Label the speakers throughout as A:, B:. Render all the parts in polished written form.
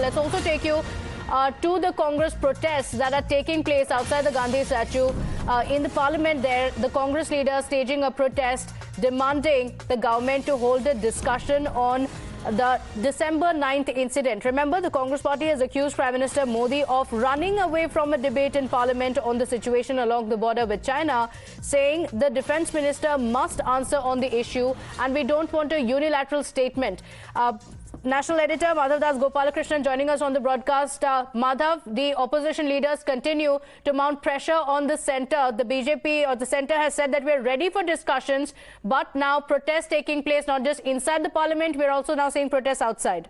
A: let's also take you to the Congress protests that are taking place outside the Gandhi statue. In the parliament there, the Congress leaders staging a protest demanding the government to hold a discussion on the December 9th incident. Remember, the Congress party has accused Prime Minister Modi of running away from a debate in parliament on the situation along the border with China, saying the defense minister must answer on the issue and we don't want a unilateral statement. National editor Madhav Das Gopalakrishnan joining us on the broadcast. Madhav, the opposition leaders continue to mount pressure on the centre. The BJP or the centre has said that we're ready for discussions, but now protests taking place not just inside the parliament, we're also now seeing protests outside.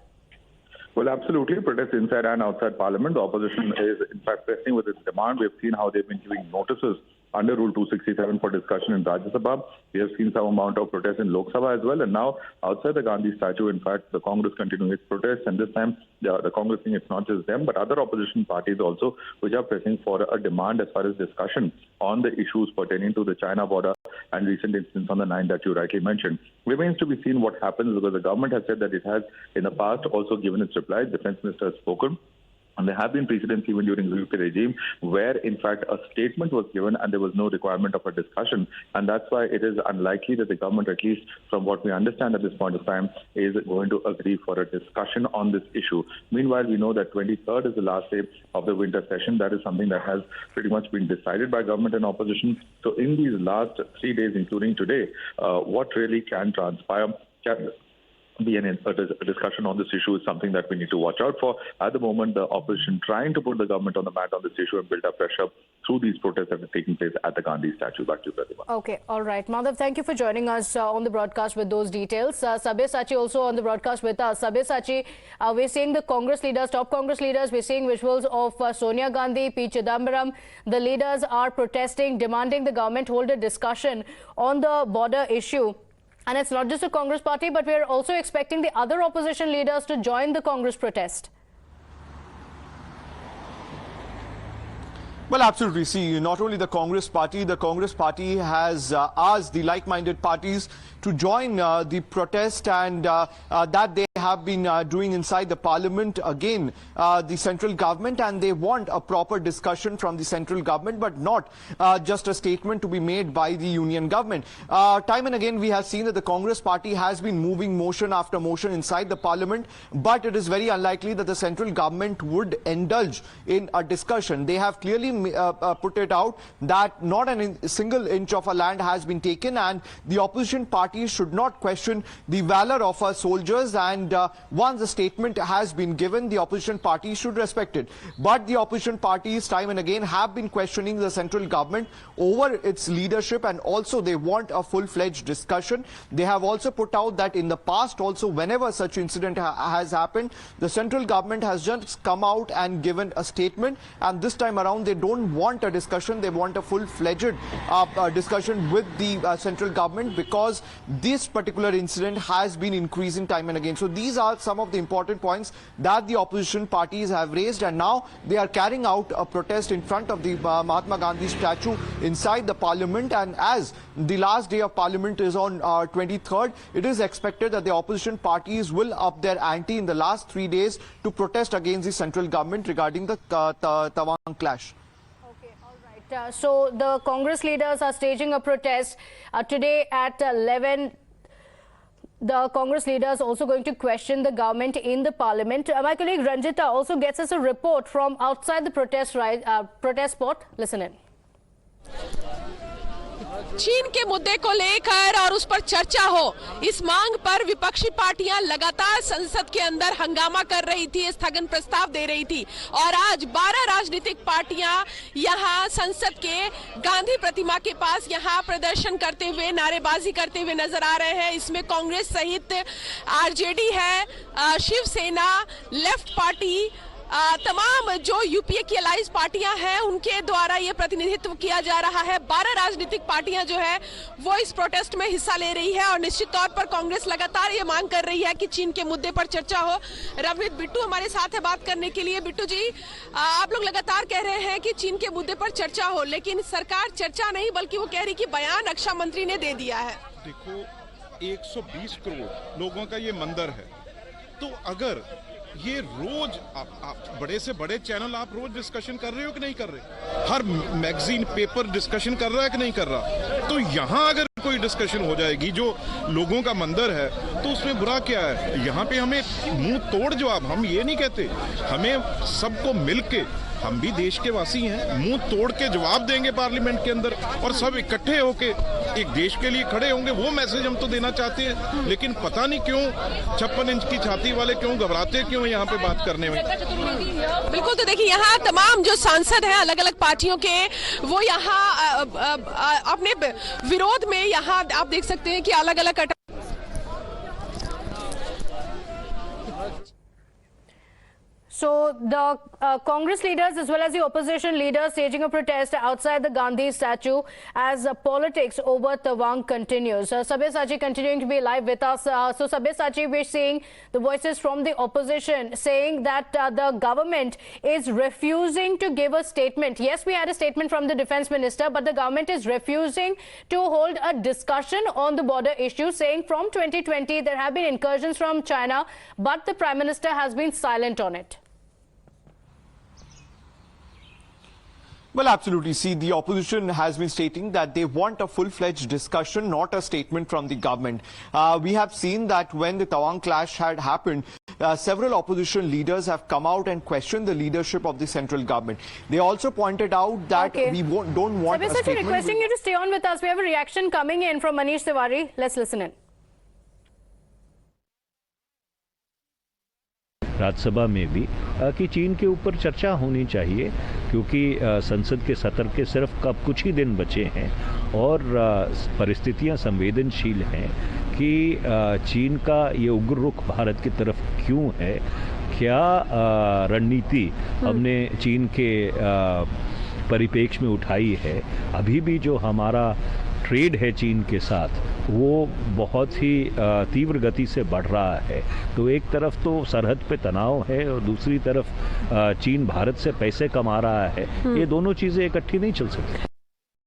B: Well, absolutely. Protests inside and outside parliament. The opposition is in fact pressing with its demand. We've seen how they've been giving notices under Rule 267 for discussion in Rajya Sabha. We have seen some amount of protest in Lok Sabha as well. And now outside the Gandhi statue, in fact, the Congress continuing its protests. And this time, the Congress saying it's not just them, but other opposition parties also, which are pressing for a demand as far as discussion on the issues pertaining to the China border and recent incidents on the 9th that you rightly mentioned. Remains to be seen what happens, because the government has said that it has in the past also given its reply. The defense minister has spoken. And there have been precedents even during the UP regime where, in fact, a statement was given and there was no requirement of a discussion. And that's why it is unlikely that the government, at least from what we understand at this point of time, is going to agree for a discussion on this issue. Meanwhile, we know that 23rd is the last day of the winter session. That is something that has pretty much been decided by government and opposition. So in these last 3 days, including today, what really can transpire can be a discussion on this issue is something that we need to watch out for. At the moment, the opposition trying to put the government on the mat on this issue and build up pressure through these protests that are taking place at the Gandhi statue. Back to you, Pratibha.
A: Okay, all right. Madhav, thank you for joining us on the broadcast with those details. Sabyasachi also on the broadcast with us. Sabyasachi, we're seeing the Congress leaders, top Congress leaders, we're seeing visuals of Sonia Gandhi, P. Chidambaram. The leaders are protesting, demanding the government hold a discussion on the border issue. And it's not just the Congress party, but we're also expecting the other opposition leaders to join the Congress protest.
C: Well, absolutely. See, not only the Congress party has asked the like-minded parties to join the protest, and that they have been doing inside the parliament, again, the central government, and they want a proper discussion from the central government, but not just a statement to be made by the union government. Time and again, we have seen that the Congress party has been moving motion after motion inside the parliament, but it is very unlikely that the central government would indulge in a discussion. They have clearly put it out that not a single inch of our land has been taken, and the opposition parties should not question the valor of our soldiers, and once the statement has been given, the opposition parties should respect it. But the opposition parties time and again have been questioning the central government over its leadership, and also they want a full-fledged discussion. They have also put out that in the past also, whenever such incident has happened, the central government has just come out and given a statement, and this time around they don't want a discussion. They want a full-fledged discussion with the central government, because this particular incident has been increasing time and again. So these are some of the important points that the opposition parties have raised, and now they are carrying out a protest in front of the Mahatma Gandhi statue inside the parliament. And as the last day of parliament is on 23rd, it is expected that the opposition parties will up their ante in the last 3 days to protest against the central government regarding the Tawang clash.
A: So the Congress leaders are staging a protest today at 11. The Congress leaders also going to question the government in the parliament. My colleague Ranjita also gets us a report from outside the protest spot. Listen in.
D: चीन के मुद्दे को लेकर और उस पर चर्चा हो, इस मांग पर विपक्षी पार्टियां लगातार संसद के अंदर हंगामा कर रही थी, स्थगन प्रस्ताव दे रही थी। और आज 12 राजनीतिक पार्टियां यहां संसद के गांधी प्रतिमा के पास यहां प्रदर्शन करते हुए, नारेबाजी करते हुए नजर आ रहे हैं। इसमें कांग्रेस सहित आरजेडी है, शिवसेना, लेफ्ट पार्टी, तमाम जो यूपीए की अलाइज पार्टियां हैं उनके द्वारा ये प्रतिनिधित्व किया जा रहा है। 12 राजनीतिक पार्टियां जो है वो इस प्रोटेस्ट में हिस्सा ले रही है, और निश्चित तौर पर कांग्रेस लगातार ये मांग कर रही है कि चीन के मुद्दे पर चर्चा हो। रवनीत बिट्टू हमारे साथ है बात करने के लिए। बिट्टू जी, आप लोग लगातार कह रहे हैं कि चीन के मुद्दे पर चर्चा हो, लेकिन सरकार चर्चा नहीं बल्कि वो कह रही कि बयान रक्षा मंत्री ने दे दिया है।
E: देखो, 120 करोड़ लोगों का ये मंदिर है, तो अगर ये रोज आप बड़े से बड़े चैनल आप रोज डिस्कशन कर रहे हो कि नहीं कर रहे? हर मैगजीन पेपर डिस्कशन कर रहा है कि नहीं कर रहा? तो यहाँ अगर कोई डिस्कशन हो जाएगी जो लोगों का मंदिर है तो उसमें बुरा क्या है? यहाँ पे हमें मुंह तोड़ जवाब, हम ये नहीं कहते, हमें सबको मिलके, हम भी देश के वासी हैं, मुंह तोड़ के जवाब देंगे पार्लियामेंट के अंदर और सब इकट्ठे होके एक देश के लिए खड़े होंगे। वो मैसेज हम तो देना चाहते हैं, लेकिन पता नहीं क्यों 56 इंच की छाती वाले क्यों घबराते क्यों यहाँ पे बात करने में।
D: बिल्कुल, तो देखिए यहाँ तमाम जो सांसद हैं अलग अलग पार्टियों के, वो यहाँ अपने विरोध में यहाँ आप देख सकते हैं कि अलग अलग
A: So the Congress leaders as well as the opposition leaders staging a protest outside the Gandhi statue as politics over Tawang continues. Sabyasachi continuing to be live with us. So Sabyasachi, we're seeing the voices from the opposition saying that the government is refusing to give a statement. Yes, we had a statement from the defense minister, but the government is refusing to hold a discussion on the border issue, saying from 2020 there have been incursions from China, but the Prime Minister has been silent on it.
C: Well, absolutely. See, the opposition has been stating that they want a full-fledged discussion, not a statement from the government. We have seen that when the Tawang clash had happened, several opposition leaders have come out and questioned the leadership of the central government. They also pointed out that we don't want a statement.
A: Requesting you to stay on with us. We have a reaction coming in from Manish Tiwari. Let's listen in.
F: Rajya Sabha में भी कि चीन के ऊपर चर्चा होनी चाहिए, क्योंकि संसद के सत्र के सिर्फ कब कुछ ही दिन बचे हैं और परिस्थितियां संवेदनशील हैं कि चीन का ये उग्र रुख भारत की तरफ क्यों है, क्या रणनीति हमने चीन के परिप्रेक्ष्य में उठाई है। अभी भी जो हमारा ट्रेड है चीन के साथ वो बहुत ही तीव्र गति से बढ़ रहा है। तो एक तरफ तो सरहद पे तनाव है और दूसरी तरफ चीन भारत से पैसे कमा रहा है। ये दोनों चीजें इकट्ठी नहीं चल सकती।